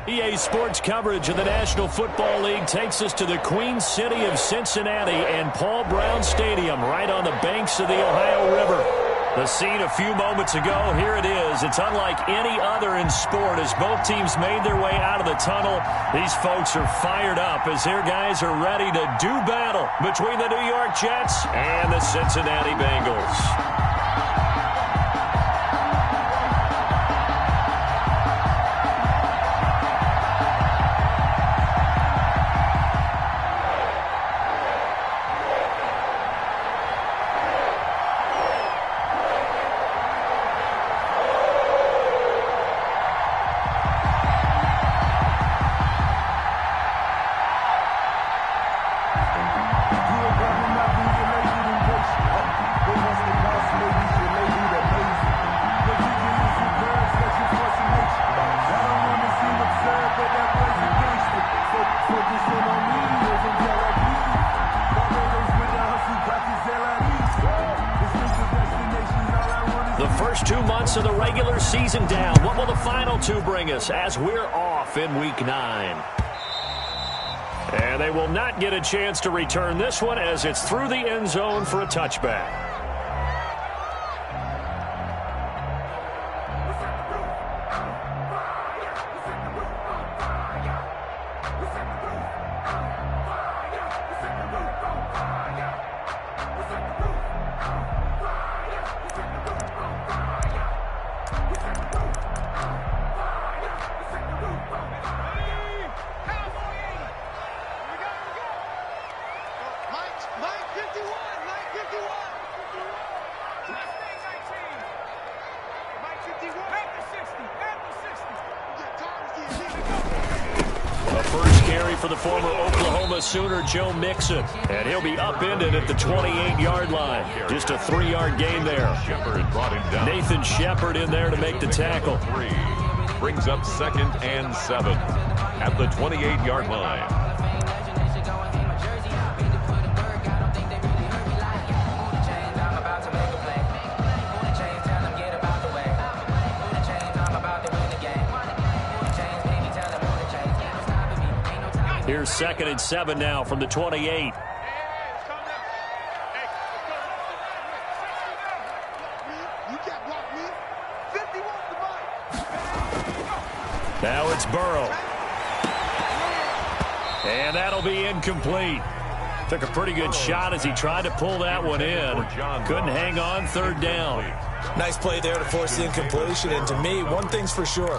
EA Sports coverage of the National Football League takes us to the Queen City of Cincinnati and Paul Brown Stadium right on the banks of the Ohio River. The scene a few moments ago, here it is. It's unlike any other in sport as both teams made their way out of the tunnel. These folks are fired up as their guys are ready to do battle between the New York Jets and the Cincinnati Bengals. The first 2 months of the regular season down. What will the final two bring us as we're off in Week 9? And they will not get a chance to return this one as it's through the end zone for a touchback. A first carry for the former Oklahoma Sooner, Joe Mixon. And he'll be upended at the 28-yard line. Just a 3-yard gain there. Nathan Shepard in there to make the tackle. Brings up 2nd and 7 at the 28-yard line. Here's 2nd and 7 now from the 28. Now it's Burrow. And that'll be incomplete. Took a pretty good shot as he tried to pull that one in. Couldn't hang on, 3rd down. Nice play there to force the incompletion. And to me, one thing's for sure.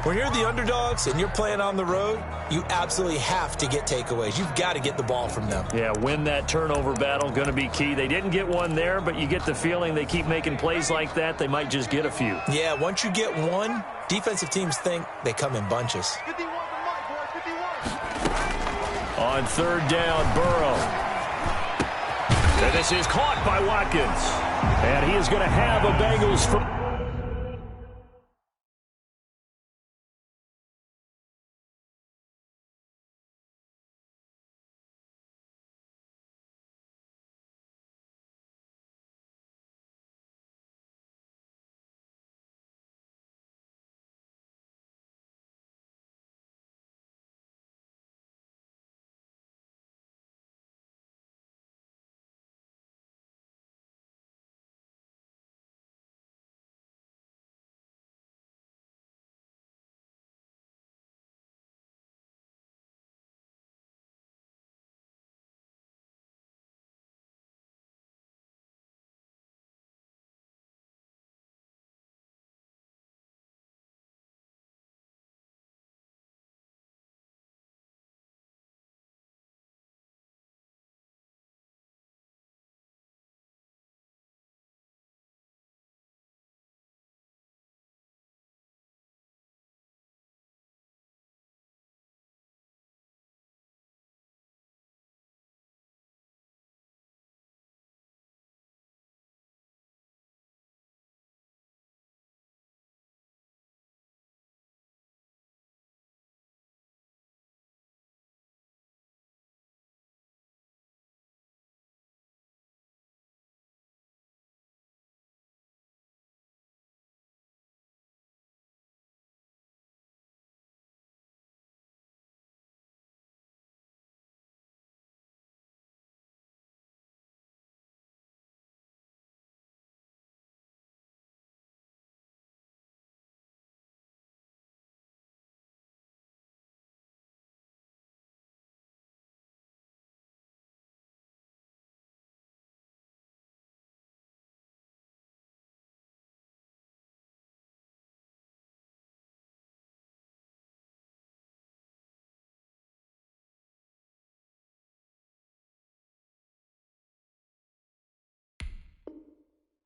When you're the underdogs and you're playing on the road, you absolutely have to get takeaways. You've got to get the ball from them. Yeah, win that turnover battle, going to be key. They didn't get one there, but you get the feeling they keep making plays like that, they might just get a few. Yeah, once you get one, defensive teams think they come in bunches. On 3rd down, Burrow. And this is caught by Watkins. And he is going to have a Bengals for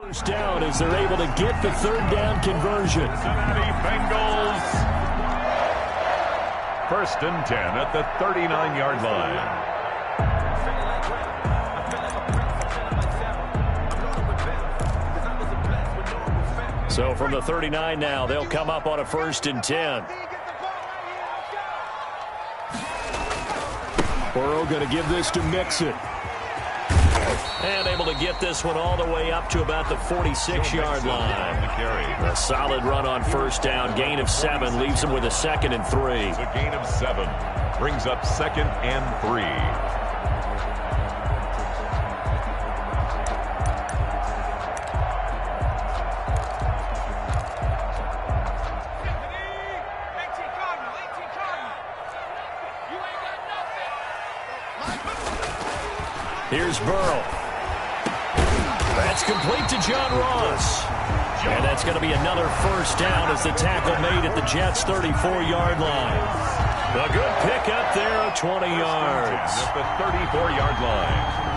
First down as they're able to get the third down conversion. Cincinnati Bengals. First and 10 at the 39-yard line. So from the 39 now, they'll come up on a first and 10. Burrow going to give this to Mixon. And able to get this one all the way up to about the 46-yard line. A solid run on first down. Gain of 7 leaves him with a 2nd and 3. It's a gain of 7. Brings up 2nd and 3. Here's Burrow. That's complete to John Ross. And that's going to be another first down as the tackle made at the Jets' 34-yard line. A good pickup there of 20 yards. At the 34-yard line.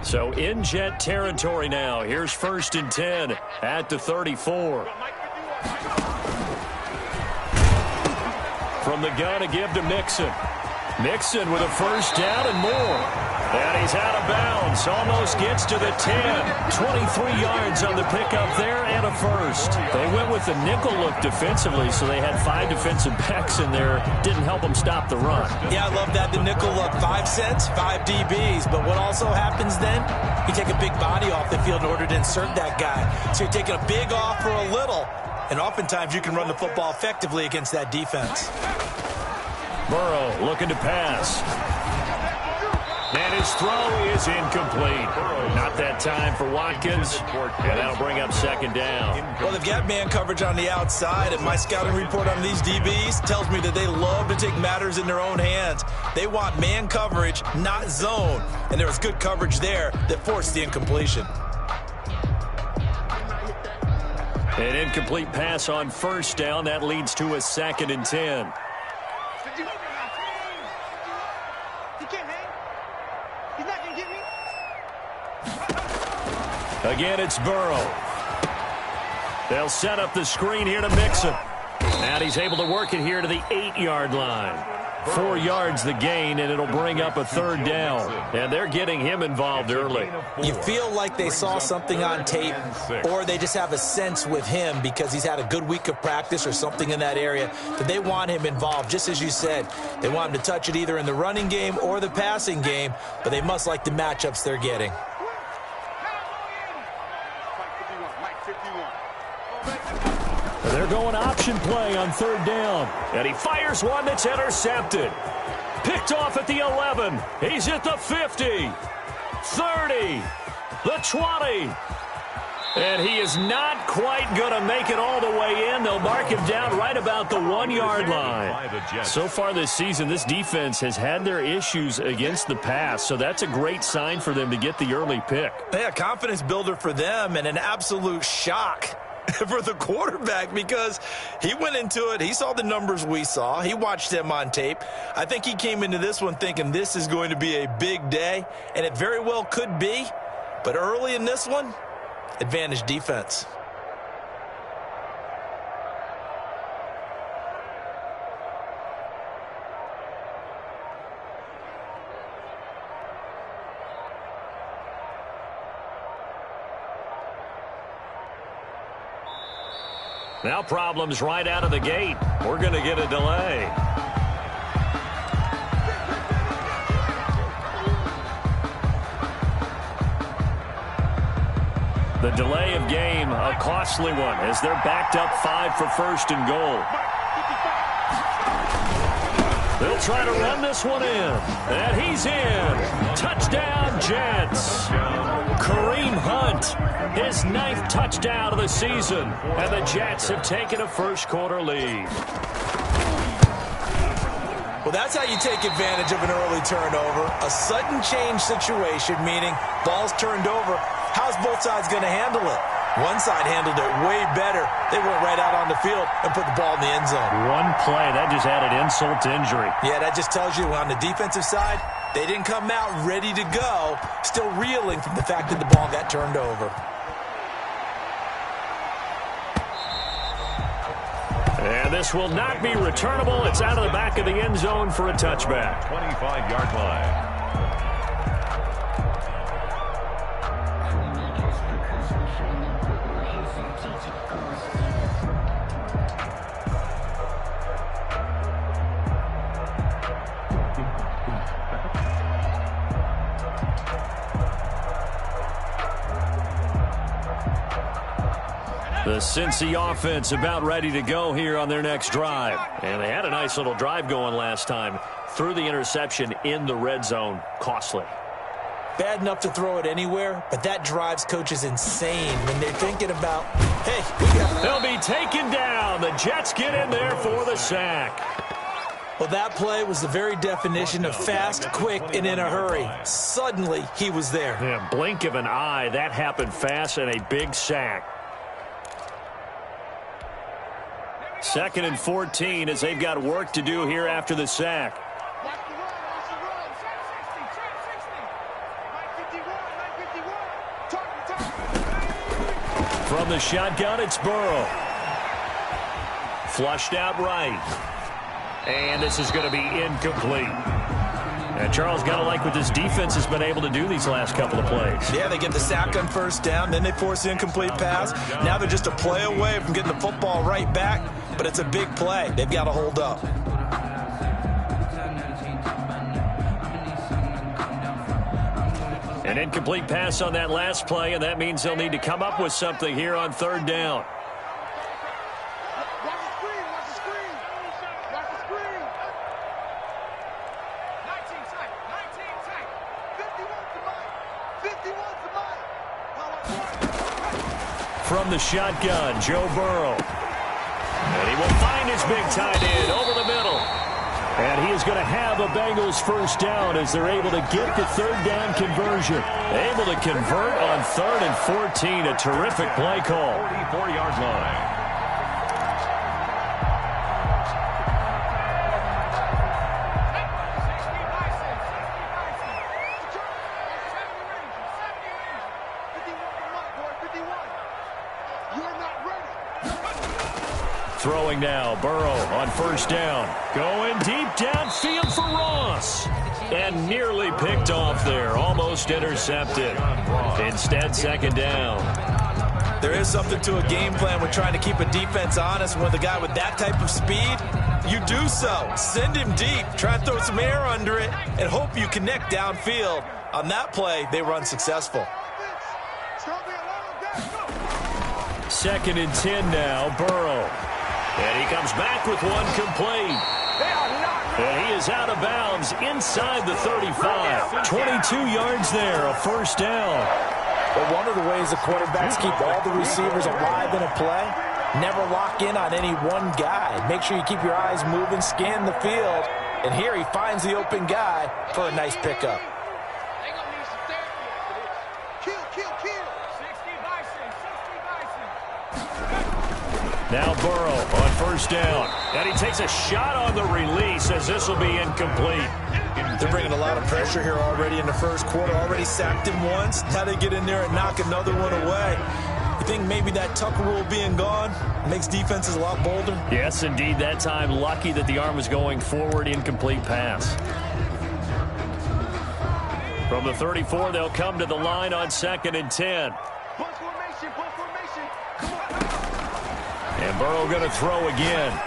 So in Jet territory now. Here's first and 10 at the 34. From the gun to give to Mixon. Mixon with a first down and more. And he's out of bounds. Almost gets to the 10. 23 yards on the pickup there and a first. They went with the nickel look defensively, so they had 5 defensive backs in there. Didn't help them stop the run. Yeah, I love that, the nickel look. 5 cents, 5 DBs. But what also happens then, you take a big body off the field in order to insert that guy. So you're taking a big off for a little. And oftentimes you can run the football effectively against that defense. Burrow looking to pass. And his throw is incomplete. Not that time for Watkins. And that'll bring up second down. Well, they've got man coverage on the outside, and my scouting report on these DBs tells me that they love to take matters in their own hands. They want man coverage, not zone. And there was good coverage there that forced the incompletion. An incomplete pass on first down. That leads to a 2nd and 10. Again, it's Burrow. They'll set up the screen here to Mixon. And he's able to work it here to the 8-yard line. 4 yards the gain, and it'll bring up a third down. And they're getting him involved early. You feel like they saw something on tape, or they just have a sense with him because he's had a good week of practice or something in that area that they want him involved. Just as you said, they want him to touch it either in the running game or the passing game, but they must like the matchups they're getting. They're going option play on third down. And he fires one that's intercepted. Picked off at the 11. He's at the 50. 30. The 20. And he is not quite going to make it all the way in. They'll mark him down right about the 1-yard line. So far this season, this defense has had their issues against the pass, so that's a great sign for them to get the early pick. Yeah, confidence builder for them and an absolute shock for the quarterback because he went into it. He saw the numbers we saw. He watched them on tape. I think he came into this one thinking this is going to be a big day, and it very well could be. But early in this one, advantage defense. Now problems right out of the gate. We're going to get a delay. The delay of game, a costly one, as they're backed up 5 for first and goal. They'll try to run this one in. And he's in. Touchdown, Jets. Kareem Hunt, his 9th touchdown of the season. And the Jets have taken a first-quarter lead. Well, that's how you take advantage of an early turnover. A sudden change situation, meaning ball's turned over. How's both sides going to handle it? One side handled it way better. They went right out on the field and put the ball in the end zone. One play, that just added insult to injury. Yeah, that just tells you on the defensive side, they didn't come out ready to go, still reeling from the fact that the ball got turned over. And this will not be returnable. It's out of the back of the end zone for a touchback. 25-yard line. The Cincy offense about ready to go here on their next drive. And they had a nice little drive going last time. Threw the interception in the red zone. Costly. Bad enough to throw it anywhere, but that drives coaches insane when they're thinking about, hey, we got... They'll be taken down. The Jets get in there for the sack. Well, that play was the very definition of fast, quick, and in a hurry. Suddenly, he was there. Yeah, blink of an eye. That happened fast and a big sack. 2nd and 14 as they've got work to do here after the sack. From the shotgun, it's Burrow. Flushed out right. And this is going to be incomplete. And Charles, got to like what this defense has been able to do these last couple of plays. Yeah, they get the sack on first down, then they force the incomplete pass. Now they're just a play away from getting the football right back, but it's a big play. They've got to hold up. An incomplete pass on that last play, and that means they'll need to come up with something here on third down. From the shotgun, Joe Burrow. And he will find his big tight end over the middle. And he is going to have a Bengals first down as they're able to get the third down conversion. Able to convert on 3rd and 14. A terrific play call. 44-yard line. Throwing now, Burrow on first down. Going deep downfield for Ross. And nearly picked off there. Almost intercepted. Instead, 2nd down. There is something to a game plan when trying to keep a defense honest. With a guy with that type of speed, you do so. Send him deep. Try and throw some air under it and hope you connect downfield. On that play, they run successful. 2nd and 10 now. Burrow. And he comes back with one complete. And he is out of bounds inside the 35. 22 yards there, a first down. Well, one of the ways the quarterbacks keep all the receivers alive in a play, never lock in on any one guy. Make sure you keep your eyes moving, scan the field. And here he finds the open guy for a nice pickup. Now Burrow on first down. And he takes a shot on the release as this will be incomplete. They're bringing a lot of pressure here already in the first quarter. Already sacked him once. Now they get in there and knock another one away. You think maybe that Tucker rule being gone makes defenses a lot bolder? Yes, indeed. That time, lucky that the arm was going forward. Incomplete pass. From the 34, they'll come to the line on 2nd and 10. And Burrow going to throw again.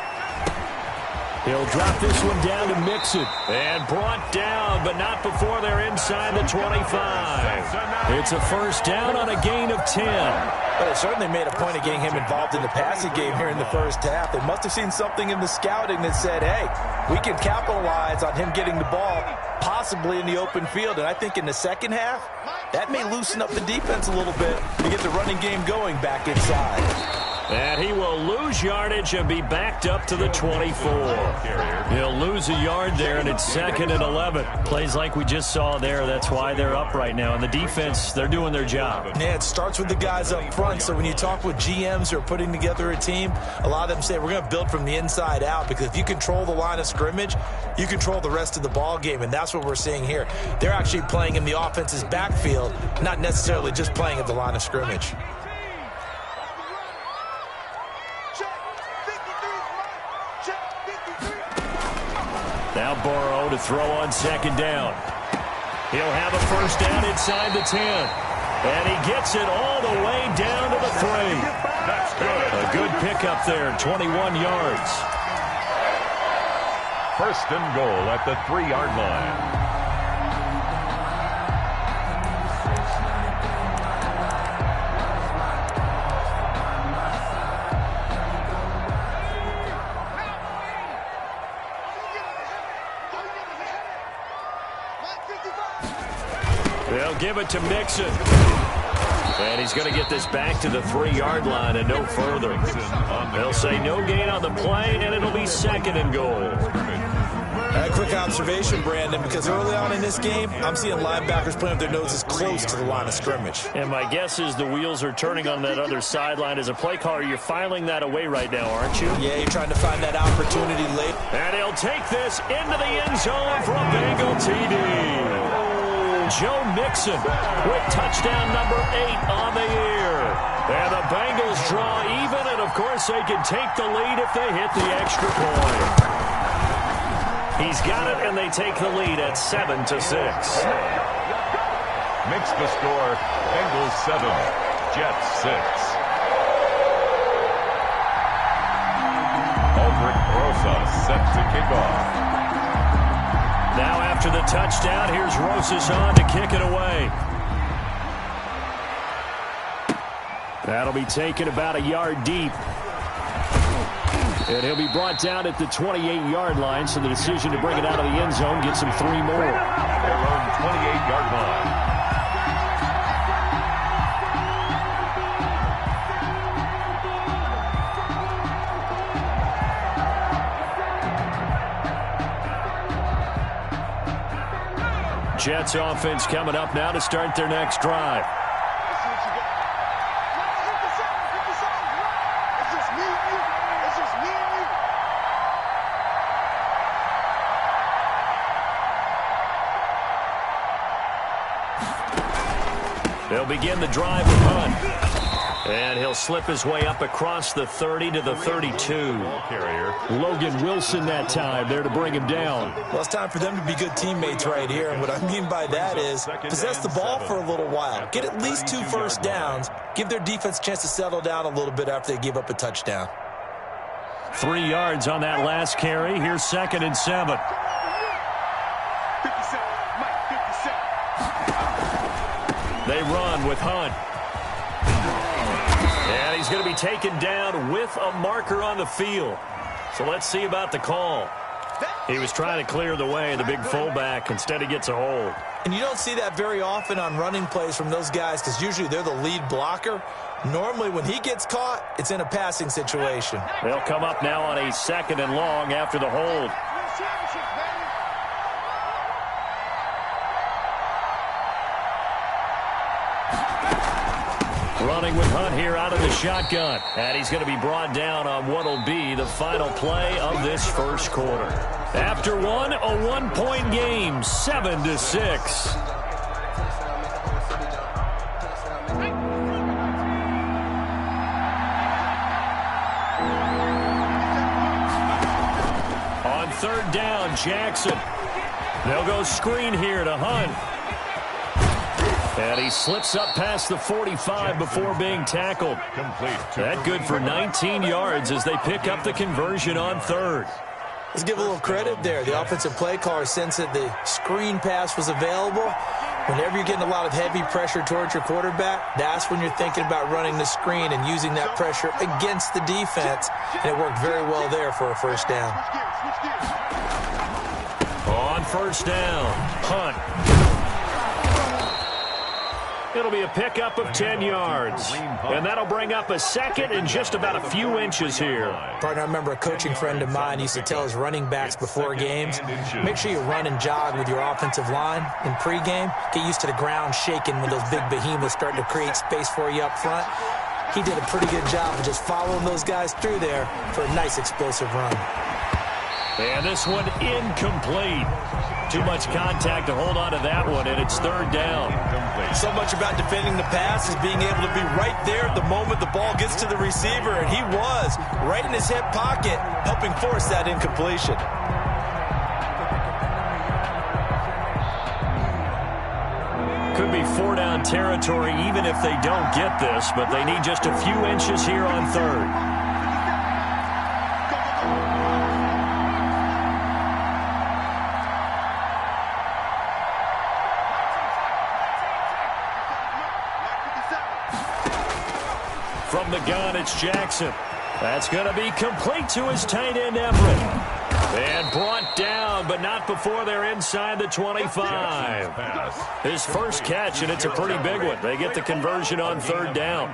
He'll drop this one down to Mixon. And brought down, but not before they're inside the 25. It's a first down on a gain of 10. Well, they certainly made a point of getting him involved in the passing game here in the first half. They must have seen something in the scouting that said, hey, we can capitalize on him getting the ball, possibly in the open field. And I think in the second half, that may loosen up the defense a little bit to get the running game going back inside. And he will lose yardage and be backed up to the 24. He'll lose a yard there, and it's 2nd and 11. Plays like we just saw there. That's why they're up right now. And the defense, they're doing their job. Yeah, it starts with the guys up front. So when you talk with GMs who are putting together a team, a lot of them say we're going to build from the inside out, because if you control the line of scrimmage, you control the rest of the ball game, and that's what we're seeing here. They're actually playing in the offense's backfield, not necessarily just playing at the line of scrimmage. Now Burrow to throw on 2nd down. He'll have a first down inside the 10. And he gets it all the way down to the 3. That's good. A good pickup there, 21 yards. First and goal at the 3-yard line. They'll give it to Mixon. And he's going to get this back to the 3-yard line and no further. They'll say no gain on the play, and it'll be 2nd and goal. A quick observation, Brandon, because early on in this game, I'm seeing linebackers playing with their noses close to the line of scrimmage. And my guess is the wheels are turning on that other sideline. As a play caller, you're filing that away right now, aren't you? Yeah, you're trying to find that opportunity late. And he'll take this into the end zone for a Bengal TD. Joe Mixon with touchdown number 8 on the year. And the Bengals draw even, and of course they can take the lead if they hit the extra point. He's got it, and they take the lead at 7-6. Makes the score Bengals 7, Jets 6. Aldrich Rosa set to kick off. Now after the touchdown, here's Rosas on to kick it away. That'll be taken about a yard deep. And he'll be brought down at the 28-yard line, so the decision to bring it out of the end zone gets him 3 more. At their own 28-yard line. Jets offense coming up now to start their next drive. They'll begin the drive with Hunt. And he'll slip his way up across the 30 to the 32. Logan Wilson that time there to bring him down. Well, it's time for them to be good teammates right here. And what I mean by that is possess the ball for a little while. Get at least 2 first downs. Give their defense a chance to settle down a little bit after they give up a touchdown. 3 yards on that last carry. Here's 2nd and 7. They run with Hunt. And he's going to be taken down with a marker on the field. So let's see about the call. He was trying to clear the way, the big fullback. Instead, he gets a hold. And you don't see that very often on running plays from those guys because usually they're the lead blocker. Normally, when he gets caught, it's in a passing situation. They'll come up now on a 2nd and long after the hold. Running with Hunt here out of the shotgun. And he's going to be brought down on what will be the final play of this first quarter. After one, a 1-point game, 7-6. On 3rd down, Jackson. They'll go screen here to Hunt. And he slips up past the 45 before being tackled. That good for 19 yards as they pick up the conversion on 3rd. Let's give a little credit there. The offensive play caller sensed that the screen pass was available. Whenever you're getting a lot of heavy pressure towards your quarterback, that's when you're thinking about running the screen and using that pressure against the defense. And it worked very well there for a first down. On 1st down, Hunt. It'll be a pickup of 10 yards. And that'll bring up a 2nd and just about a few inches here. Partner, I remember a coaching friend of mine used to tell his running backs before games, make sure you run and jog with your offensive line in pregame. Get used to the ground shaking when those big behemoths start to create space for you up front. He did a pretty good job of just following those guys through there for a nice explosive run. And this one incomplete. Too much contact to hold on to that one, and it's 3rd down. So much about defending the pass is being able to be right there at the moment the ball gets to the receiver, and he was right in his hip pocket, helping force that incompletion. Could be 4-down territory even if they don't get this, but they need just a few inches here on 3rd. From the gun, it's Jackson. That's going to be complete to his tight end, Everett. And brought down, but not before they're inside the 25. His first catch, and it's a pretty big one. They get the conversion on 3rd down.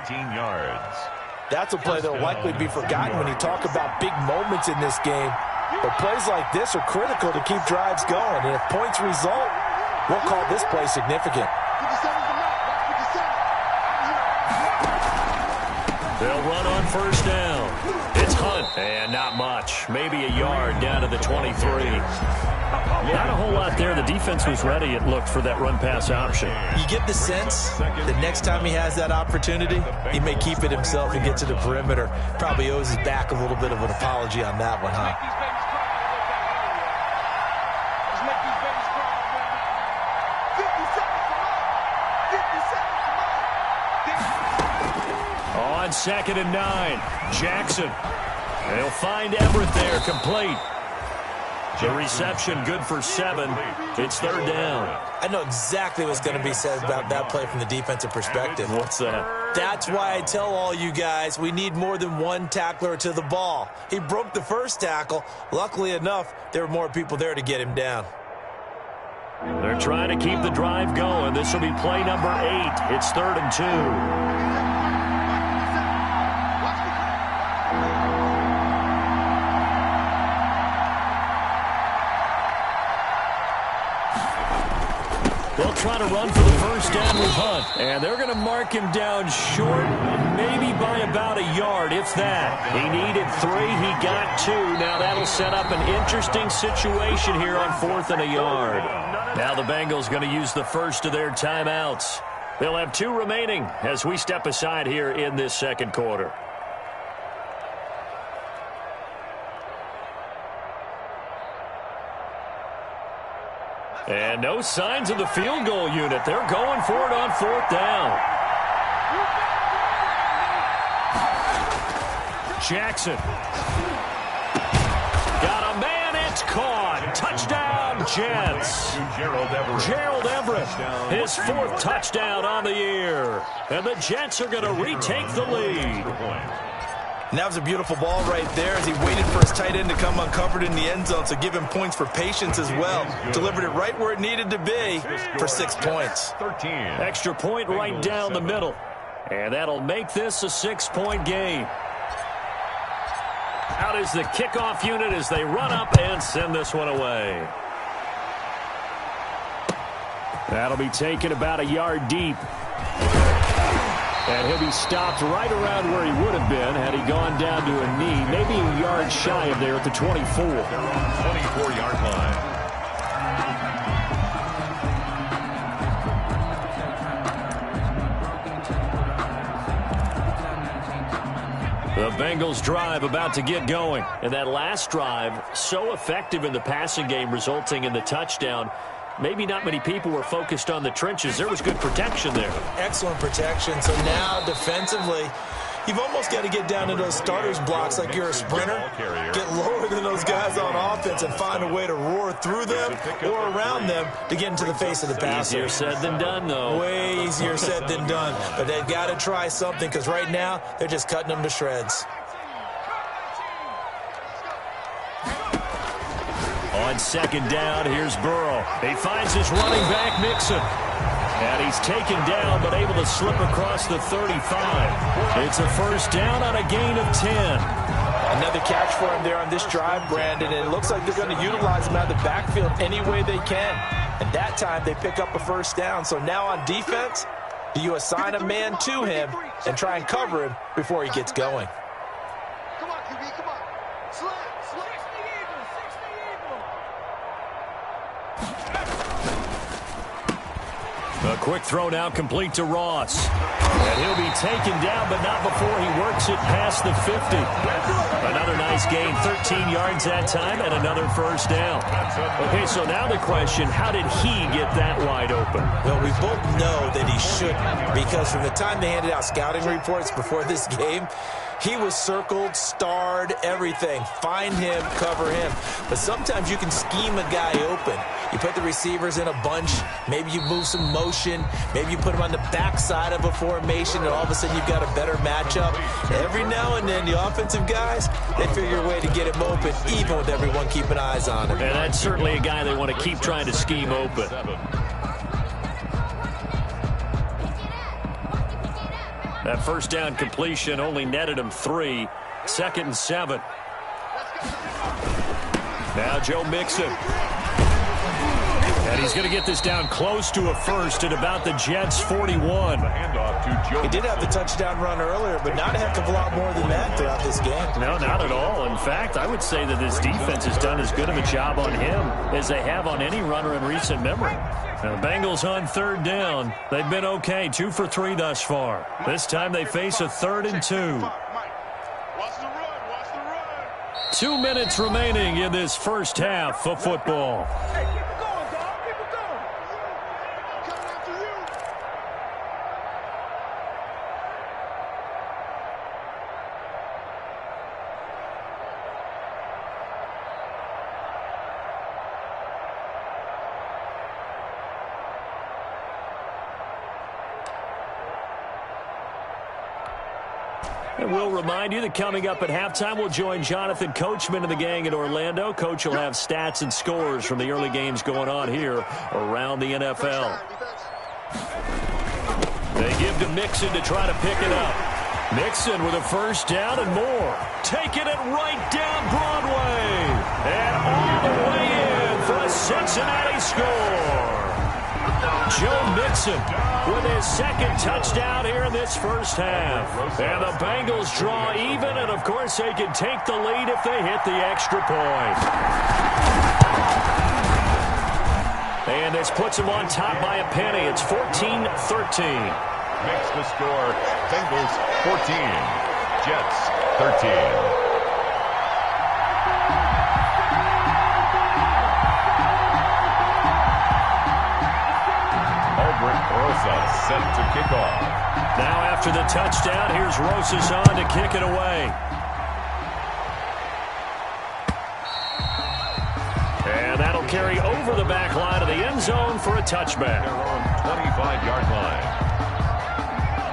That's a play that will likely be forgotten when you talk about big moments in this game. But plays like this are critical to keep drives going. And if points result, we'll call this play significant. They'll run on 1st down. It's Hunt, and not much. Maybe a yard down to the 23. Not a whole lot there. The defense was ready, it looked, for that run-pass option. You get the sense that next time he has that opportunity, he may keep it himself and get to the perimeter. Probably owes his back a little bit of an apology on that one, huh? On 2nd and 9, Jackson. They'll find Everett there, complete. The reception good for 7. It's 3rd down. I know exactly what's going to be said about that play from the defensive perspective. What's that? That's why I tell all you guys we need more than one tackler to the ball. He broke the first tackle. Luckily enough, there were more people there to get him down. They're trying to keep the drive going. This will be play number 8. It's 3rd and 2. They'll try to run for the first down with Hunt. And they're going to mark him down short, maybe by about a yard, if that. He needed 3. He got 2. Now that'll set up an interesting situation here on 4th and a yard. Now the Bengals going to use the first of their timeouts. They'll have 2 remaining as we step aside here in this second quarter. And no signs of the field goal unit. They're going for it on 4th down. Jackson. Got a man. It's caught. Touchdown, Jets. Gerald Everett. His 4th touchdown on the year. And the Jets are going to retake the lead. And that was a beautiful ball right there as he waited for his tight end to come uncovered in the end zone, so give him points for patience as well. Delivered it right where it needed to be for 6 points. 13. Extra point right down the middle. And that'll make this a 6-point game. Out is the kickoff unit as they run up and send this one away. That'll be taken about a yard deep. And he'll be stopped right around where he would have been had he gone down to a knee, maybe a yard shy of there at the 24. 24-yard line. The Bengals drive about to get going. And that last drive, so effective in the passing game, resulting in the touchdown. Maybe not many people were focused on the trenches. There was good protection there. Excellent protection. So now defensively, you've almost got to get down to those starters blocks like you're a sprinter. Get lower than those guys on offense and find a way to roar through them or around them to get into the face of the passer. Easier said than done, though. Way easier said than done. But they've got to try something because right now they're just cutting them to shreds. On second down, here's Burrow. He finds his running back, Mixon. And he's taken down, but able to slip across the 35. It's a first down on a gain of 10. Another catch for him there on this drive, Brandon, and it looks like they're going to utilize him out of the backfield any way they can. And that time they pick up a first down. So now on defense, do you assign a man to him and try and cover him before he gets going? Come on, QB, come on. Slap. A quick throw now complete to Ross. And he'll be taken down, but not before he works it past the 50. Another nice gain, 13 yards that time, and another first down. Okay, so now the question, how did he get that wide open? Well, we both know that he shouldn't, because from the time they handed out scouting reports before this game, he was circled, starred, everything. Find him, cover him. But sometimes you can scheme a guy open. You put the receivers in a bunch. Maybe you move some motion. Maybe you put him on the backside of a formation, and all of a sudden you've got a better matchup. Every now and then, the offensive guys, they figure a way to get him open, even with everyone keeping eyes on him. And that's certainly a guy they want to keep trying to scheme open. That first down completion only netted him 3. 2nd and 7. Now Joe Mixon. And he's going to get this down close to a first at about the Jets' 41. He did have the touchdown run earlier, but not a heck of a lot more than that throughout this game. No, not at all. In fact, I would say that this defense has done as good of a job on him as they have on any runner in recent memory. Now, the Bengals on third down. They've been okay, 2 for 3 thus far. This time they face a 3rd and 2. 2 minutes remaining in this first half of football. And we'll remind you that coming up at halftime, we'll join Jonathan Coachman and the gang in Orlando. Coach will have stats and scores from the early games going on here around the NFL. They give to Mixon to try to pick it up. Mixon with a first down and more. Taking it right down Broadway. And all the way in for a Cincinnati score. Joe Mixon with his 2nd touchdown here in this first half. And the Bengals draw even, and of course they can take the lead if they hit the extra point. And this puts them on top by a penny. It's 14-13. Makes the score Bengals 14, Jets 13. Set to kick off. Now after the touchdown, here's Rosas on to kick it away. And that'll carry over the back line of the end zone for a touchback. They're on 25-yard line.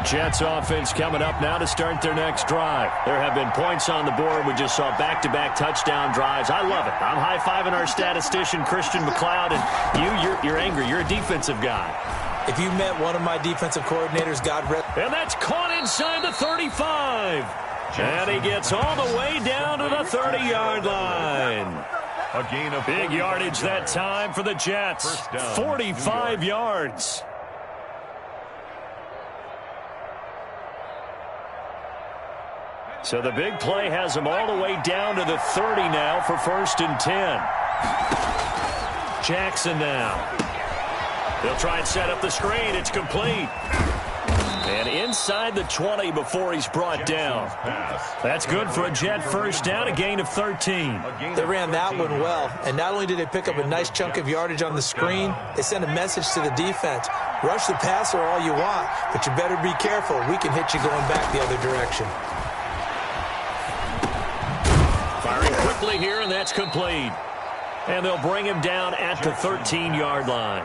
Jets offense coming up now to start their next drive. There have been points on the board. We just saw back-to-back touchdown drives. I love it. I'm high-fiving our statistician, Christian McLeod, and you're angry. You're a defensive guy. If you met one of my defensive coordinators, God rest. And that's caught inside the 35. And he gets all the way down to the 30-yard line. A gain of big yardage that time for the Jets. 45 yards. So the big play has them all the way down to the 30 now for 1st and 10. Jackson now. They'll try and set up the screen. It's complete. And inside the 20 before he's brought down. That's good for a Jet first down, a gain of 13. They ran that one well, and not only did they pick up a nice chunk of yardage on the screen, they sent a message to the defense. Rush the passer all you want, but you better be careful. We can hit you going back the other direction. Firing quickly here, and that's complete. And they'll bring him down at the 13-yard line.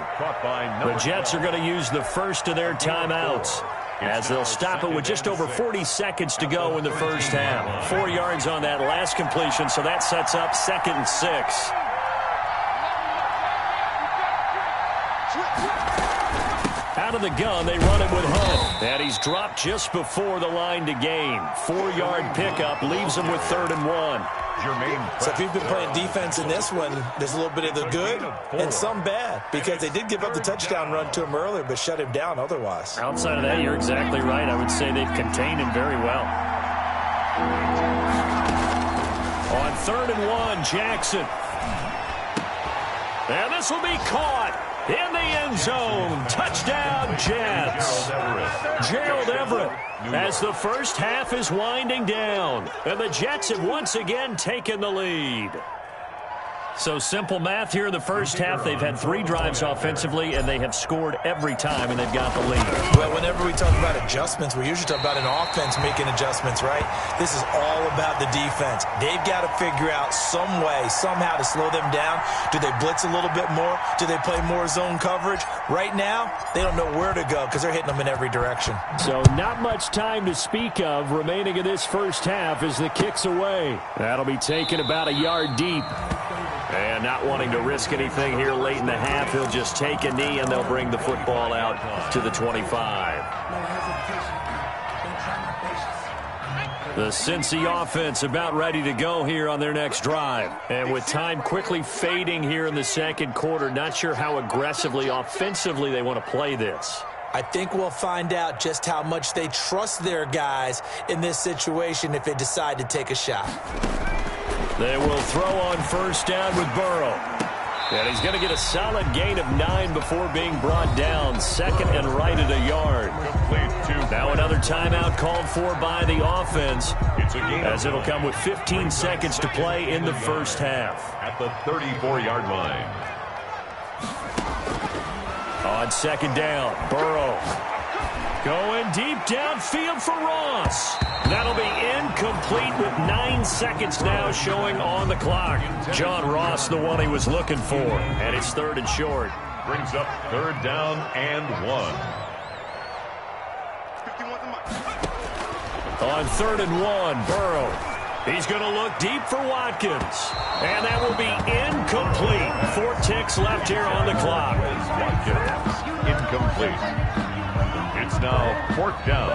The Jets are going to use the first of their timeouts, as they'll stop it with just over 40 seconds to go in the first half. 4 yards on that last completion, so that sets up 2nd and 6. Out of the gun, they run it with Hunt. And he's dropped just before the line to gain. 4-yard pickup leaves him with 3rd and 1. So if you've been playing defense in this one, there's a little bit of the good and some bad, because they did give up the touchdown run to him earlier but shut him down otherwise. Outside of that, you're exactly right. I would say they've contained him very well. On 3rd and 1, Jackson. And this will be caught in the end zone. Touchdown, Jets. Gerald Everett, as the first half is winding down. And the Jets have once again taken the lead. So simple math here in the first half. They've had 3 drives offensively, and they have scored every time, and they've got the lead. Well, whenever we talk about adjustments, we usually talk about an offense making adjustments, right? This is all about the defense. They've got to figure out some way, somehow to slow them down. Do they blitz a little bit more? Do they play more zone coverage? Right now, they don't know where to go because they're hitting them in every direction. So not much time to speak of remaining in this first half as the kick's away. That'll be taken about a yard deep. And not wanting to risk anything here late in the half, he'll just take a knee, and they'll bring the football out to the 25. The Cincy offense about ready to go here on their next drive. And with time quickly fading here in the second quarter, not sure how aggressively, offensively they want to play this. I think we'll find out just how much they trust their guys in this situation if they decide to take a shot. They will throw on first down with Burrow. And he's going to get a solid gain of 9 before being brought down. 2nd and right at a yard. Now another timeout called for by the offense, as it'll come with 15 seconds to play in the first half. At the 34-yard line. On 2nd down, Burrow going deep downfield for Ross. That'll be incomplete with 9 seconds now showing on the clock. John Ross, the one he was looking for, and it's 3rd and short. Brings up 3rd down and 1. On 3rd and 1, Burrow. He's going to look deep for Watkins. And that will be incomplete. 4 ticks left here on the clock. Watkins, incomplete. It's now 4th down.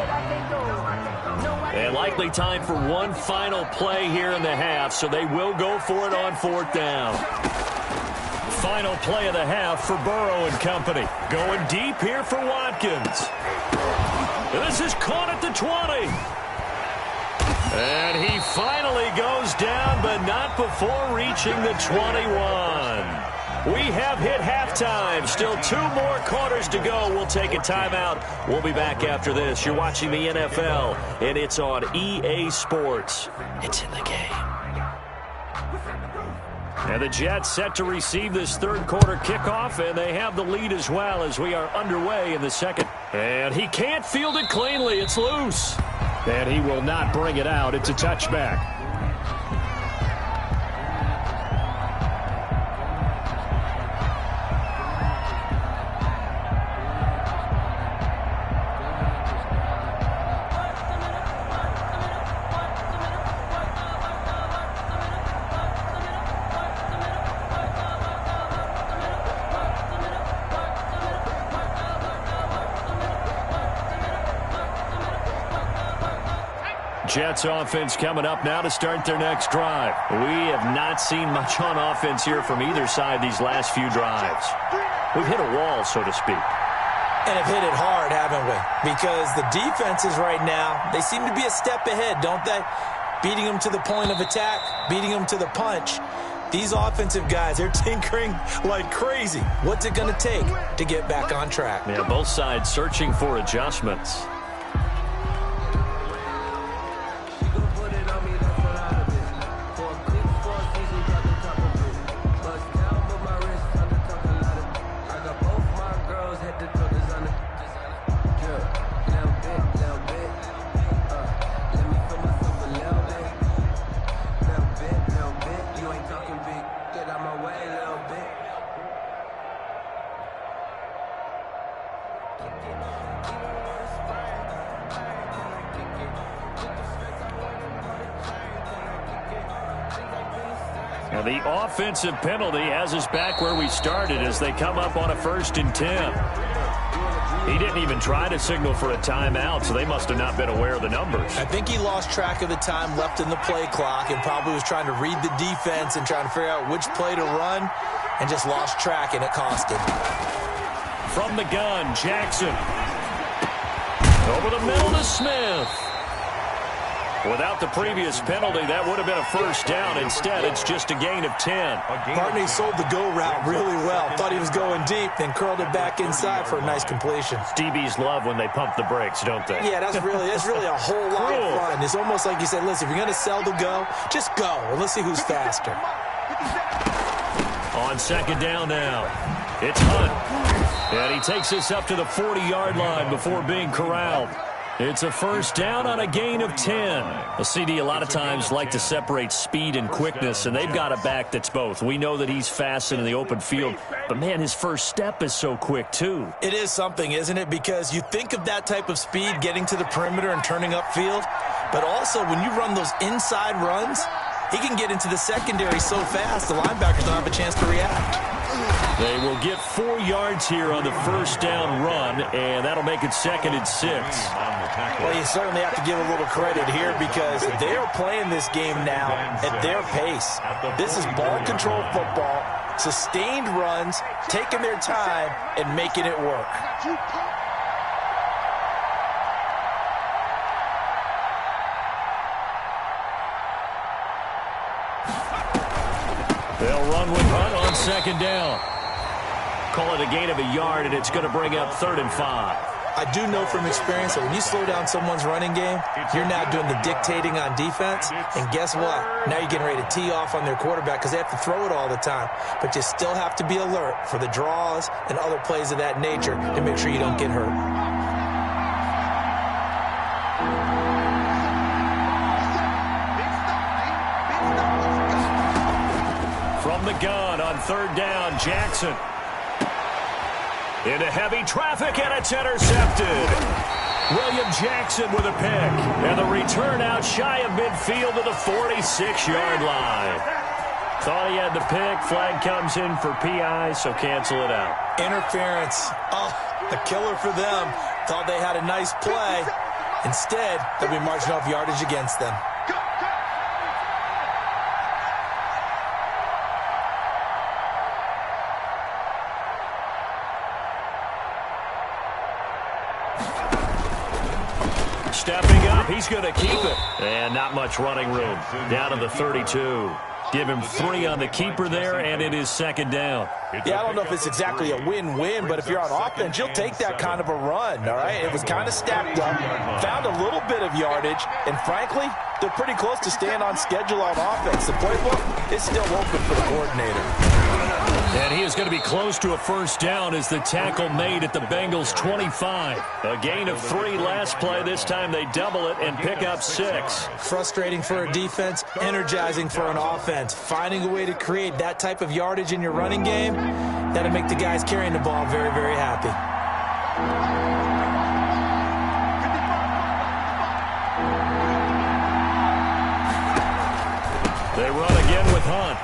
And likely time for one final play here in the half, so they will go for it on 4th down. Final play of the half for Burrow and company. Going deep here for Watkins. This is caught at the 20. And he finally goes down, but not before reaching the 21. We have hit halftime. Still 2 more quarters to go. We'll take a timeout. We'll be back after this. You're watching the NFL, and it's on EA Sports. It's in the game. And the Jets set to receive this 3rd quarter kickoff, and they have the lead as well as we are underway in the 2nd. And he can't field it cleanly. It's loose. And he will not bring it out. It's a touchback. Jets offense coming up now to start their next drive. We have not seen much on offense here from either side these last few drives. We've hit a wall, so to speak. And have hit it hard, haven't we? Because the defenses right now, they seem to be a step ahead, don't they? Beating them to the point of attack, beating them to the punch. These offensive guys, they're tinkering like crazy. What's it going to take to get back on track? Yeah, both sides searching for adjustments. Now the offensive penalty has us back where we started as they come up on a 1st and 10. He didn't even try to signal for a timeout, so they must have not been aware of the numbers. I think he lost track of the time left in the play clock and probably was trying to read the defense and trying to figure out which play to run and just lost track, and it cost him. From the gun, Jackson. Over the middle to Smith. Without the previous penalty, that would have been a 1st down. Instead, it's just a gain of 10. Partney sold the go route really well. Thought he was going deep, then curled it back inside for a nice completion. DBs love when they pump the brakes, don't they? Yeah, that's really a whole lot of fun. It's almost like you said, listen, if you're going to sell the go, just go, and let's see who's faster. On 2nd down now, it's Hunt. And he takes us up to the 40-yard line before being corralled. It's a 1st down on a gain of 10. A CD a lot of times like to separate speed and quickness, and they've got a back that's both. We know that he's fast in the open field, but, man, his first step is so quick, too. It is something, isn't it? Because you think of that type of speed getting to the perimeter and turning upfield, but also when you run those inside runs, he can get into the secondary so fast the linebackers don't have a chance to react. They will get 4 yards here on the 1st down run, and that'll make it 2nd and 6. Well, you certainly have to give a little credit here because they are playing this game now at their pace. This is ball control football, sustained runs, taking their time, and making it work. They'll run with Hunt on 2nd down. Call it a gain of a yard, and it's going to bring up 3rd and 5. I do know from experience that when you slow down someone's running game, you're now doing the dictating on defense. And guess what? Now you're getting ready to tee off on their quarterback because they have to throw it all the time. But you still have to be alert for the draws and other plays of that nature to make sure you don't get hurt. From the gun on 3rd down, Jackson. Into heavy traffic, and it's intercepted. William Jackson with a pick. And the return out shy of midfield to the 46-yard line. Thought he had the pick. Flag comes in for PI, so cancel it out. Interference. Oh, a killer for them. Thought they had a nice play. Instead, they'll be marching off yardage against them. Stepping up, he's going to keep it. And not much running room. Down to the 32. Give him 3 on the keeper there, and it is 2nd down. Yeah, I don't know if it's exactly a win-win, but if you're on offense, you'll take that kind of a run, all right? It was kind of stacked up, found a little bit of yardage, and frankly, they're pretty close to staying on schedule on offense. The playbook is still open for the coordinator. And he is going to be close to a 1st down as the tackle made at the Bengals' 25. A gain of 3 last play. This time they double it and pick up 6. Frustrating for a defense, energizing for an offense. Finding a way to create that type of yardage in your running game, that'll make the guys carrying the ball very, very happy. They run again with Hunt.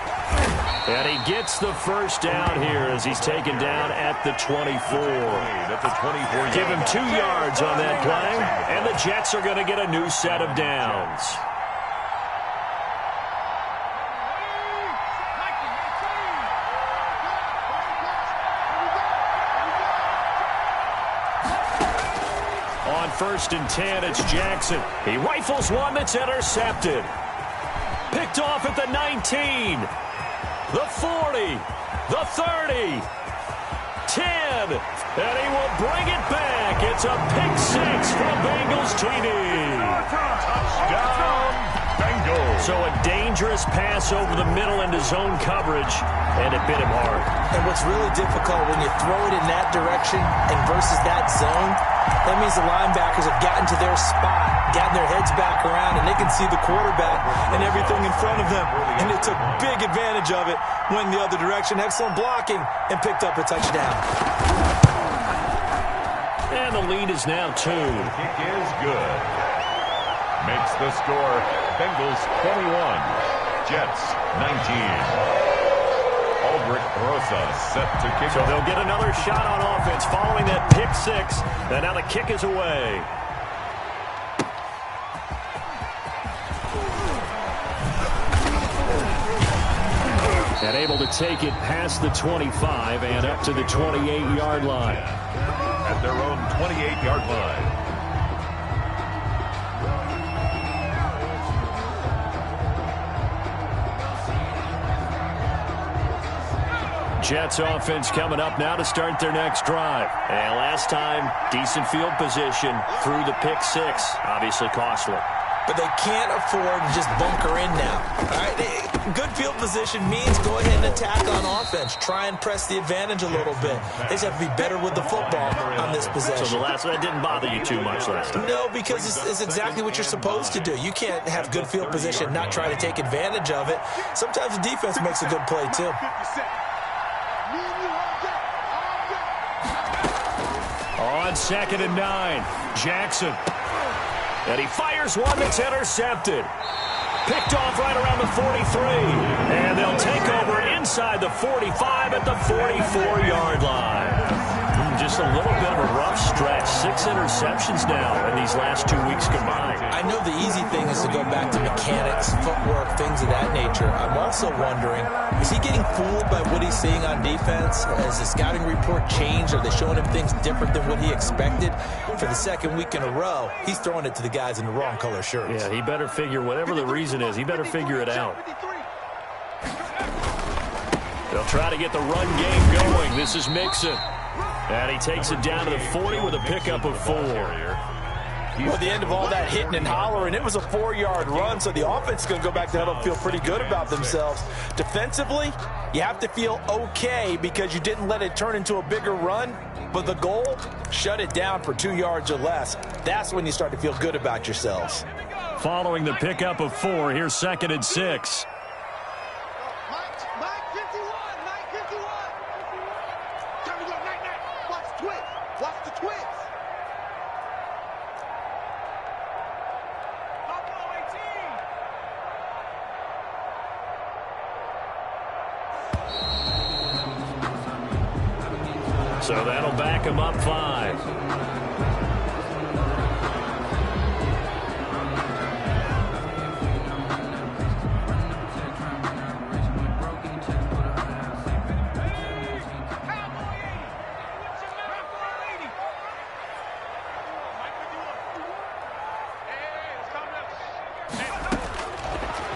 And he gets the first down here as he's taken down at the 24. Give him 2 yards on that play, and the Jets are going to get a new set of downs. On 1st and 10, it's Jackson. He rifles one that's intercepted. Picked off at the 19. The 40, the 30, 10, and he will bring it back. It's a pick 6 from Bengals TD. Touchdown, Bengals. So a dangerous pass over the middle into zone coverage, and it bit him hard. And what's really difficult when you throw it in that direction and versus that zone, that means the linebackers have gotten to their spot, gotten their heads back around, and they can see the quarterback and everything in front of them. And they took big advantage of it, went the other direction. Excellent blocking, and picked up a touchdown. And the lead is now 2. Kick is good. Makes the score Bengals 21, Jets 19. Aldrich Rosa set to kick. So they'll get another shot on offense following that pick 6. And now the kick is away. And able to take it past the 25 and up to the 28-yard line. At their own 28-yard line. Jets offense coming up now to start their next drive. And last time, decent field position through the pick 6. Obviously costly. But they can't afford to just bunker in now. All right? Good field position means go ahead and attack on offense. Try and press the advantage a little bit. They just have to be better with the football on this possession. So that didn't bother you too much last time? No, because it's exactly what you're supposed to do. You can't have good field position and not try to take advantage of it. Sometimes the defense makes a good play, too. On 2nd and 9, Jackson. And he fires one that's intercepted. Picked off right around the 43. And they'll take over inside the 45 at the 44-yard line. Just a little bit of a rough stretch. 6 interceptions now in these last 2 weeks combined. I know the easy thing is to go back to mechanics, footwork, things of that nature. I'm also wondering, is he getting fooled by what he's seeing on defense? Has the scouting report changed? Are they showing him things different than what he expected? For the 2nd week in a row, he's throwing it to the guys in the wrong color shirts. Yeah, he better figure, whatever the reason is, he better figure it out. They'll try to get the run game going. This is Mixon. And he takes it down to the 40 with a pickup of 4. Well, at the end of all that hitting and hollering, it was a 4-yard run, so the offense is going to go back to huddle and feel pretty good about themselves. Defensively, you have to feel okay because you didn't let it turn into a bigger run, but the goal, shut it down for 2 yards or less. That's when you start to feel good about yourselves. Following the pickup of 4, here's 2nd and 6. So that'll back him up 5.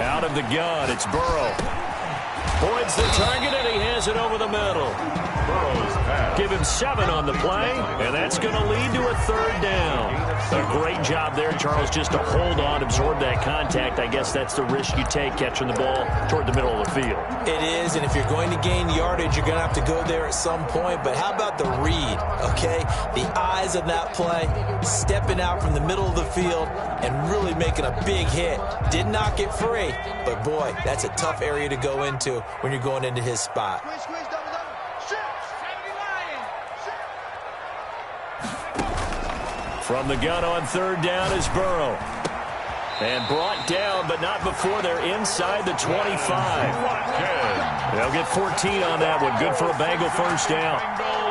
Out of the gun, it's Burrow. Points the target, and he has it over the middle. Burrow's pass. Give him 7 on the play, and that's going to lead to a 3rd down. A great job there, Charles, just to hold on, absorb that contact. I guess that's the risk you take catching the ball toward the middle of the field. It is, and if you're going to gain yardage, you're going to have to go there at some point. But how about the read, okay? The eyes of that play, stepping out from the middle of the field and really making a big hit. Did not get free, but boy, that's a tough area to go into when you're going into his spot. From the gun on 3rd down is Burrow. And brought down, but not before they're inside the 25. They'll get 14 on that one. Good for a Bengal first down.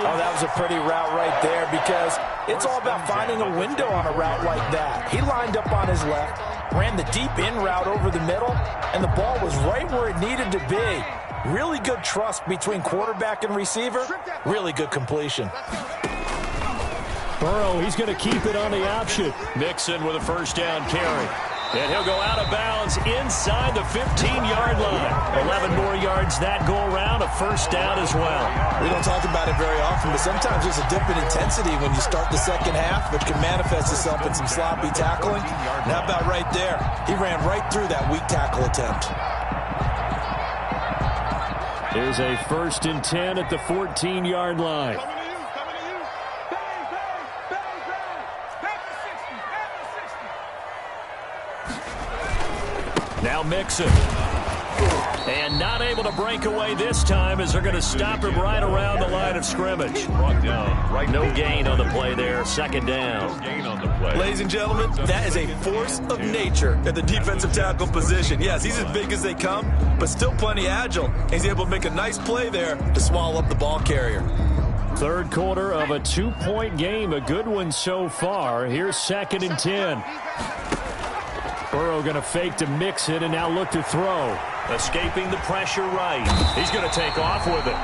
Oh, that was a pretty route right there because it's all about finding a window on a route like that. He lined up on his left, ran the deep in route over the middle, and the ball was right where it needed to be. Really good trust between quarterback and receiver. Really good completion. Burrow, he's going to keep it on the option. Mixon with a first down carry. And he'll go out of bounds inside the 15-yard line. 11 more yards that go around, a first down as well. We don't talk about it very often, but sometimes there's a dip in intensity when you start the second half, which can manifest itself in some sloppy tackling. And how about right there? He ran right through that weak tackle attempt. Here's a 1st and 10 at the 14-yard line. Now Mixon. And not able to break away this time as they're going to stop him right around the line of scrimmage. Brought down. Right. No gain on the play there. Second down. No gain on the play. Ladies and gentlemen, that is a force of nature at the defensive tackle position. Yes, he's as big as they come, but still plenty agile. He's able to make a nice play there to swallow up the ball carrier. Third quarter of a 2-point game. A good one so far. Here's 2nd and 10. Burrow going to fake to Mixon and now look to throw. Escaping the pressure right. He's going to take off with it.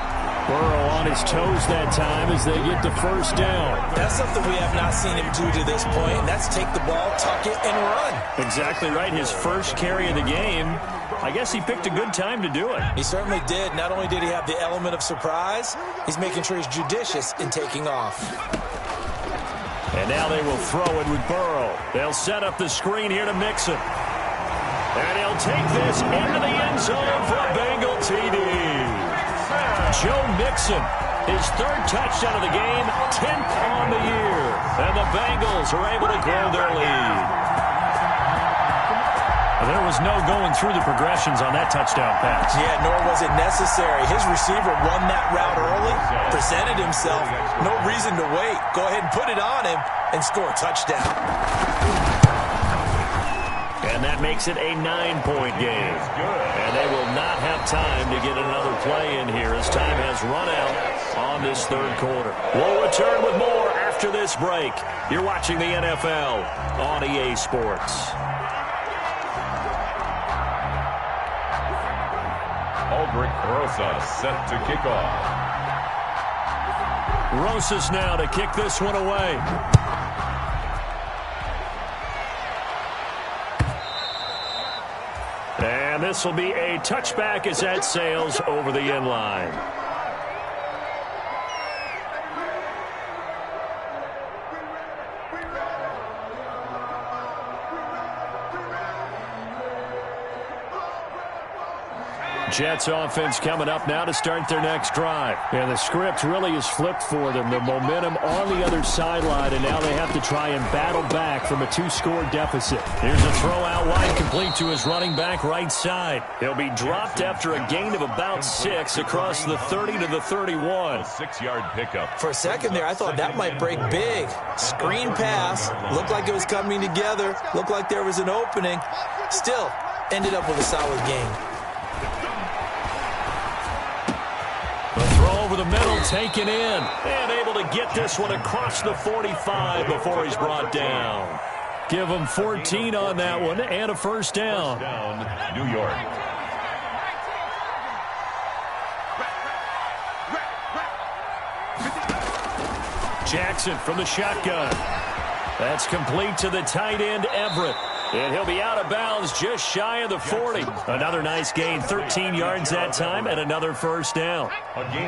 Burrow on his toes that time as they get the first down. That's something we have not seen him do to this point, and that's take the ball, tuck it, and run. Exactly right. His first carry of the game. I guess he picked a good time to do it. He certainly did. Not only did he have the element of surprise, he's making sure he's judicious in taking off. And now they will throw it with Burrow. They'll set up the screen here to Mixon. And he'll take this into the end zone for a Bengal TD. Joe Mixon, his 3rd touchdown of the game, 10th on the year. And the Bengals are able to grow their lead. There was no going through the progressions on that touchdown pass. Yeah, nor was it necessary. His receiver won that route early, presented himself. No reason to wait. Go ahead and put it on him and score a touchdown. And that makes it a 9-point game. And they will not have time to get another play in here as time has run out on this third quarter. We'll return with more after this break. You're watching the NFL on EA Sports. Rosas set to kick off. Rosas now to kick this one away. And this will be a touchback as that sails over the end line. Jets offense coming up now to start their next drive. And the script really is flipped for them. The momentum on the other sideline, and now they have to try and battle back from a 2-score deficit. Here's a throw out wide, complete to his running back right side. He'll be dropped after a gain of about 6 across the 30 to the 31. A 6-yard pickup. For a second there, I thought that might break big. Screen pass. Looked like it was coming together. Looked like there was an opening. Still, ended up with a solid gain. The throw over the middle, taken in, and able to get this one across the 45 before he's brought down. Give him 14 on that one and a first down. New York. Jackson from the shotgun. That's complete to the tight end, Everett. And he'll be out of bounds just shy of the 40. Another nice gain, 13 yards that time, and another first down.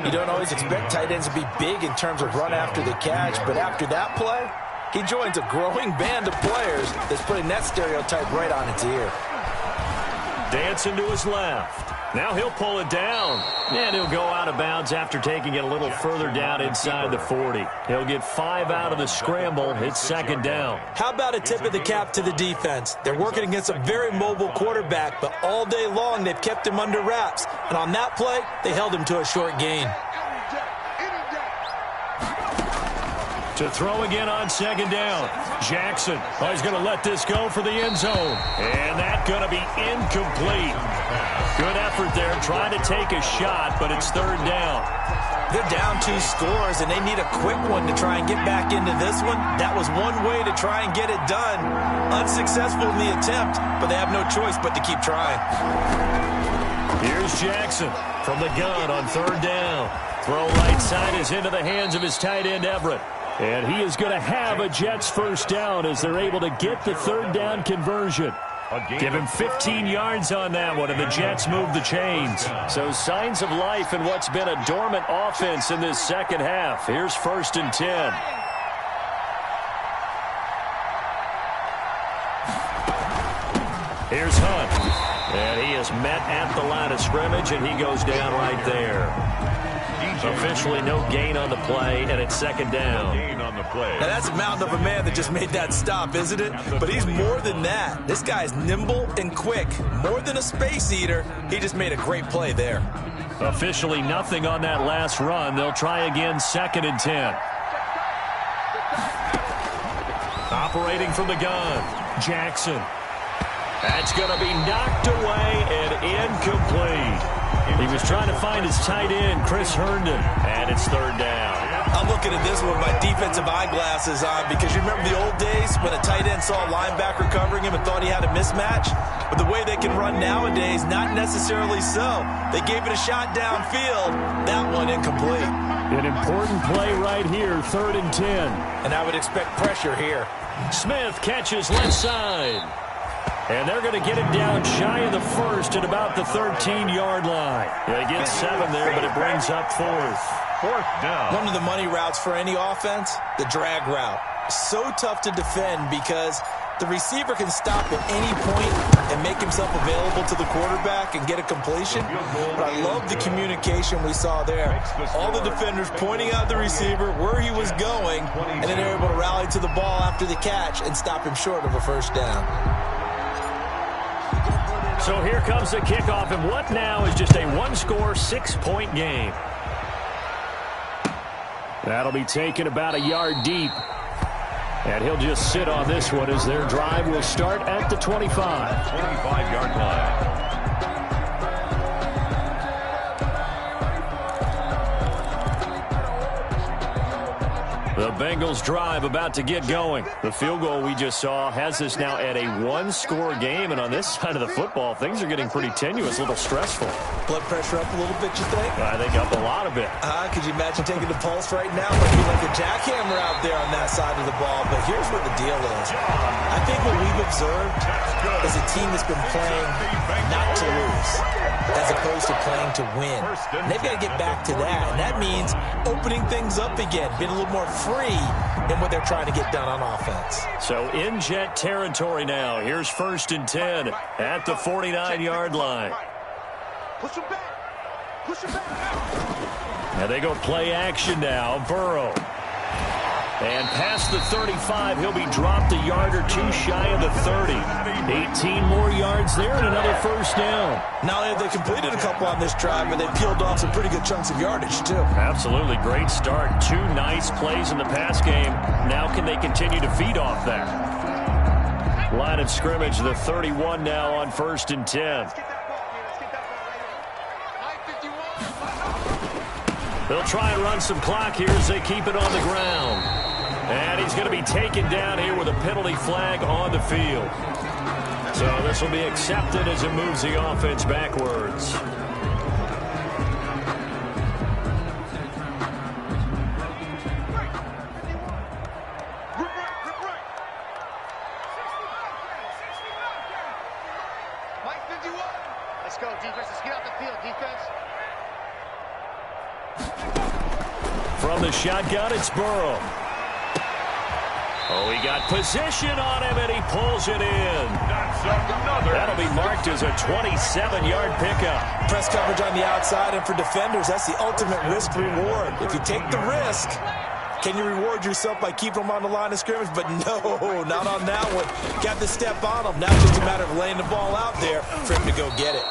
You don't always expect tight ends to be big in terms of run after the catch, but after that play, he joins a growing band of players that's putting that stereotype right on its ear. Dancing to his left. Now he'll pull it down, and he'll go out of bounds after taking it a little further down inside the 40. He'll get 5 out of the scramble. It's second down. How about a tip of the cap to the defense? They're working against a very mobile quarterback, but all day long they've kept him under wraps. And on that play, they held him to a short gain. To throw again on second down. Jackson, he's going to let this go for the end zone. And that's going to be incomplete. Good effort there, trying to take a shot, but it's third down. They're down 2 scores, and they need a quick one to try and get back into this one. That was one way to try and get it done. Unsuccessful in the attempt, but they have no choice but to keep trying. Here's Jackson from the gun on third down. Throw right side is into the hands of his tight end, Everett. And he is going to have a Jets first down as they're able to get the third down conversion. Give him 15 yards on that one, and the Jets move the chains. So signs of life in what's been a dormant offense in this second half. Here's 1st and 10. Here's Hunt. And he is met at the line of scrimmage, and he goes down right there. Officially no gain on the play, and it's second down. Now that's a mountain of a man that just made that stop, isn't it? But he's more than that. This guy's nimble and quick. More than a space eater. He just made a great play there. Officially nothing on that last run. They'll try again, 2nd and 10. Operating from the gun, Jackson. That's going to be knocked away and incomplete. He was trying to find his tight end, Chris Herndon, and it's third down. I'm looking at this with my defensive eyeglasses on because you remember the old days when a tight end saw a linebacker covering him and thought he had a mismatch? But the way they can run nowadays, not necessarily so. They gave it a shot downfield. That one incomplete. An important play right here, 3rd and 10. And I would expect pressure here. Smith catches left side. And they're going to get him down shy of the first at about the 13-yard line. They get 7 there, but it brings up 4th down. One of the money routes for any offense, the drag route. So tough to defend because the receiver can stop at any point and make himself available to the quarterback and get a completion. But I love the communication we saw there. All the defenders pointing out the receiver, where he was going, and then they're able to rally to the ball after the catch and stop him short of a first down. So here comes the kickoff, and what now is just a one-score, 6-point game. That'll be taken about a yard deep. And he'll just sit on this one as their drive will start at the 25. 25-yard line. The Bengals drive about to get going. The field goal we just saw has us now at a one-score game, and on this side of the football, things are getting pretty tenuous, a little stressful. Blood pressure up a little bit, you think? I think up a lot of it. Could you imagine taking the pulse right now? Might be like a jackhammer out there on that side of the ball, but here's what the deal is. I think what we've observed is a team that's been playing not to lose, as opposed to playing to win. And they've got to get back to that, and that means opening things up again, being a little more free in what they're trying to get done on offense. So in Jet territory now. Here's 1st and 10 at the 49-yard line. Push him back. Push him back. Now they go play action now. Burrow. And past the 35, he'll be dropped a yard or two shy of the 30. 18 more yards there and another first down. Not only have they completed a couple on this drive, but they peeled off some pretty good chunks of yardage, too. Absolutely. Great start. 2 nice plays in the pass game. Now can they continue to feed off that? Line of scrimmage, the 31 now on 1st and 10. They'll try and run some clock here as they keep it on the ground. And he's going to be taken down here with a penalty flag on the field. So this will be accepted as it moves the offense backwards. Let's go, defense. Let's get out the field, defense. From the shotgun, it's Burrow. Oh, he got position on him, and he pulls it in. That'll be marked as a 27-yard pickup. Press coverage on the outside, and for defenders, that's the ultimate risk-reward. If you take the risk, can you reward yourself by keeping them on the line of scrimmage? But no, not on that one. Got to step on them. Now it's just a matter of laying the ball out there for him to go get it.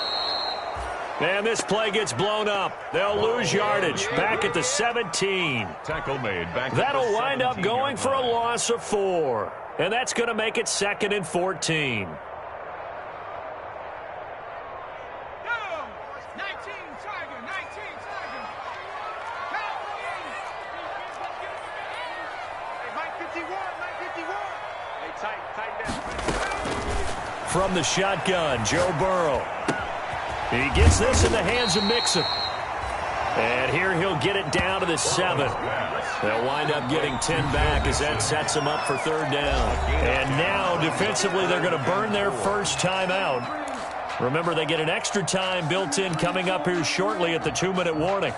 And this play gets blown up. They'll lose yardage back at the 17. Tackle made back. That'll wind up going for a loss of 4. And that's going to make it 2nd and 14. From the shotgun, Joe Burrow. He gets this in the hands of Mixon. And here he'll get it down to the 7. They'll wind up getting 10 back as that sets them up for 3rd down. And now, defensively, they're going to burn their first timeout. Remember, they get an extra time built in coming up here shortly at the 2-minute warning.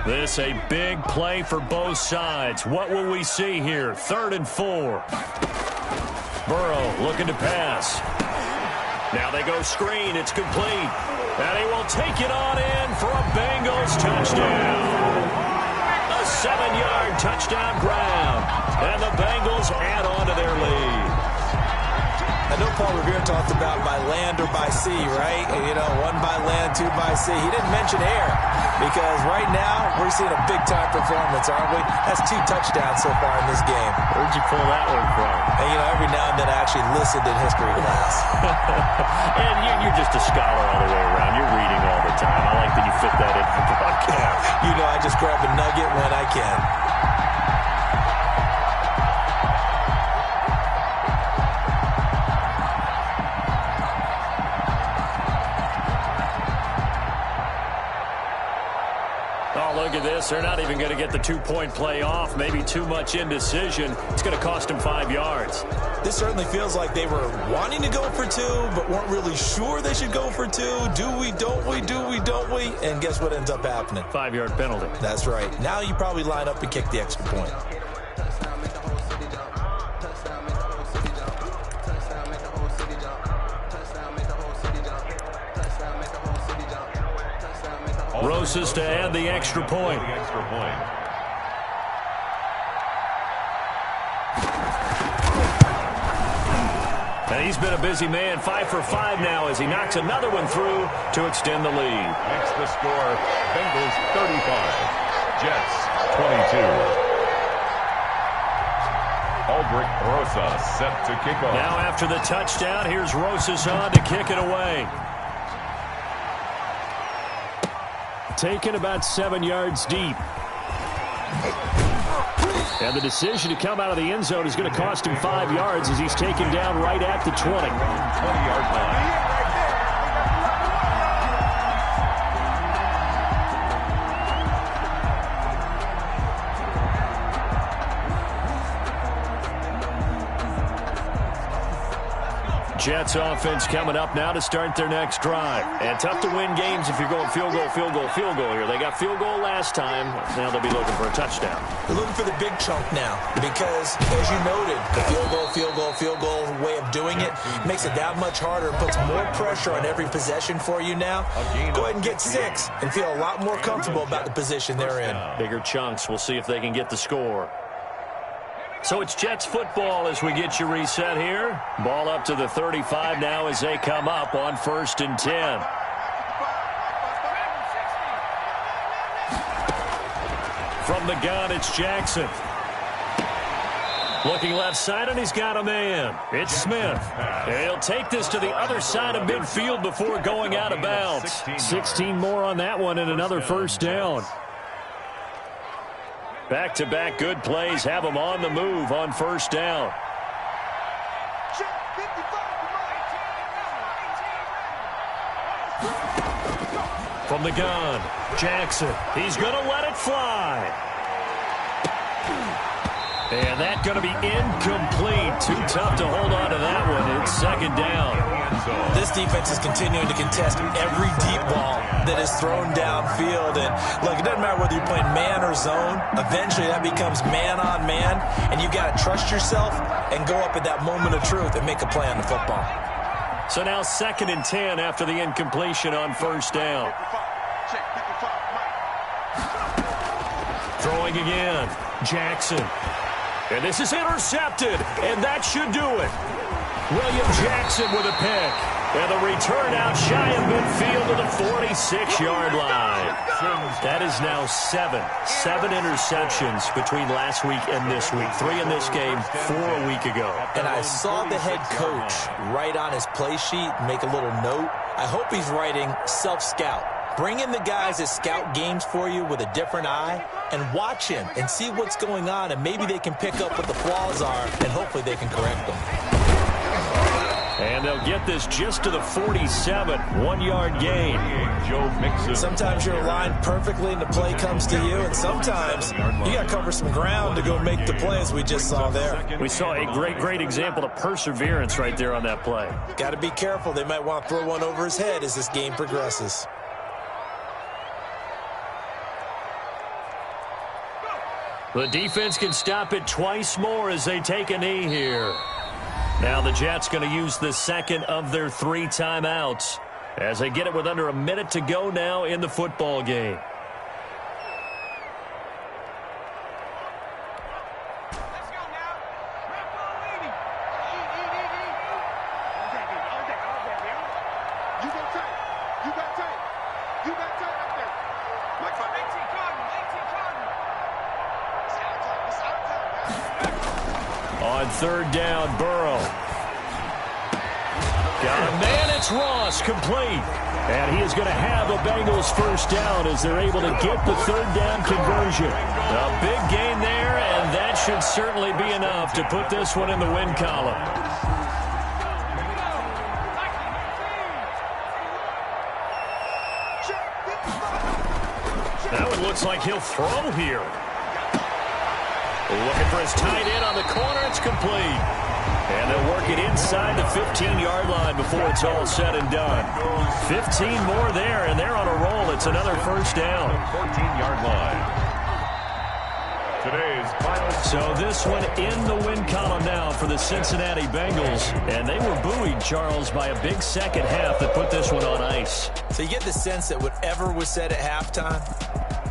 This a big play for both sides. What will we see here? 3rd and 4. Burrow looking to pass. Now they go screen. It's complete. And he will take it on in for a Bengals touchdown. A 7-yard touchdown ground. And the Bengals add on to their lead. I know Paul Revere talked about by land or by sea, right? You know, 1 by land, 2 by sea. He didn't mention air because right now we're seeing a big-time performance, aren't we? That's 2 touchdowns so far in this game. Where'd you pull that one from? And, you know, every now and then I actually listened in history class. And you're just a scholar all the way around. You're reading all the time. I like that you fit that in for broadcast. You know, I just grab a nugget when I can. Look at this. They're not even going to get the 2-point play off. Maybe too much indecision. It's going to cost them 5 yards. This certainly feels like they were wanting to go for 2, but weren't really sure they should go for 2. Do we, don't we, do we, don't we? And guess what ends up happening? 5-yard penalty. That's right. Now you probably line up and kick the extra point. Rosas to add the extra point. And he's been a busy man, 5 for 5 now as he knocks another one through to extend the lead. Makes the score Bengals 35, Jets 22. Aldrich Rosas set to kick off. Now after the touchdown, here's Rosas on to kick it away. Taken about 7 yards deep. And the decision to come out of the end zone is going to cost him 5 yards as he's taken down right at the 20. 20-yard line. Jets offense coming up now to start their next drive. And tough to win games if you're going field goal, field goal, field goal here. They got field goal last time. Now they'll be looking for a touchdown. They're looking for the big chunk now because, as you noted, the field goal, field goal, field goal way of doing it makes it that much harder. It puts more pressure on every possession for you now. Go ahead and get 6 and feel a lot more comfortable about the position they're in. Bigger chunks. We'll see if they can get the score. So it's Jets football as we get you reset here. Ball up to the 35 now as they come up on 1st and 10. From the gun, it's Jackson. Looking left side, and he's got a man. It's Smith. And he'll take this to the other side of midfield before going out of bounds. 16 more on that one and another 1st down. Back-to-back good plays have them on the move on 1st down. From the gun, Jackson. He's going to let it fly. And that's going to be incomplete. Too tough to hold on to that one. It's 2nd down. This defense is continuing to contest every deep ball that is thrown downfield. And, look, it doesn't matter whether you're playing man or zone. Eventually, that becomes man on man. And you've got to trust yourself and go up at that moment of truth and make a play on the football. So now 2nd and 10 after the incompletion on 1st down. Throwing again. Jackson. And this is intercepted. And that should do it. William Jackson with a pick. And the return out shy of midfield to the 46-yard line. That is now seven interceptions between last week and this week. 3 in this game, 4 a week ago. And I saw the head coach write on his play sheet, make a little note. I hope he's writing self-scout. Bring in the guys that scout games for you with a different eye and watch him and see what's going on, and maybe they can pick up what the flaws are, and hopefully they can correct them. And they'll get this just to the 47, 1-yard gain. Sometimes you're aligned perfectly and the play comes to you, and sometimes you got to cover some ground to go make the play, as we just saw there. We saw a great example of perseverance right there on that play. Got to be careful. They might want to throw one over his head as this game progresses. The defense can stop it twice more as they take a knee here. Now the Jets going to use the second of their 3 timeouts as they get it with under a minute to go now in the football game. Let's go now. You got tight. You got tight. You got tight up there. Like 18 Cardinal. It's our time. On third down, Burrow. Got a man, it's Ross, complete. And he is going to have a Bengals first down as they're able to get the third down conversion. A big gain there, and that should certainly be enough to put this one in the win column. That one looks like he'll throw here. Looking for his tight end on the corner. It's complete. And they'll work it inside the 15-yard line before it's all said and done. 15 more there, and they're on a roll. It's another first down. 14-yard line. Today's final. So this one in the win column now for the Cincinnati Bengals. And they were buoyed, Charles, by a big second half that put this one on ice. So you get the sense that whatever was said at halftime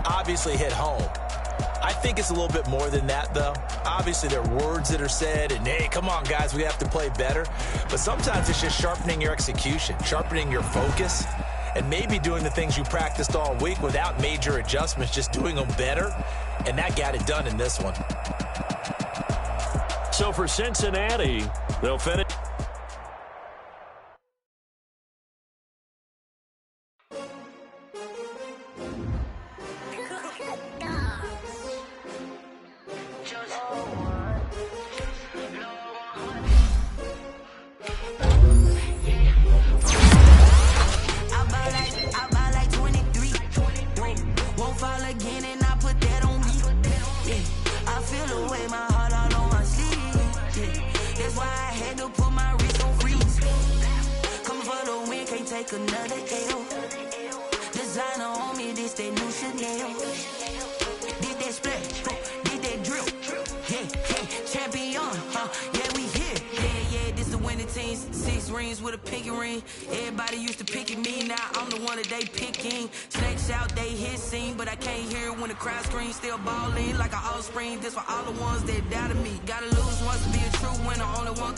obviously hit home. I think it's a little bit more than that, though. Obviously, there are words that are said, and, hey, come on, guys, we have to play better. But sometimes it's just sharpening your execution, sharpening your focus, and maybe doing the things you practiced all week without major adjustments, just doing them better, and that got it done in this one. So for Cincinnati, they'll finish. Still ball lean like an offspring. This for all the ones that doubted me. Gotta lose once to be a true winner. Only one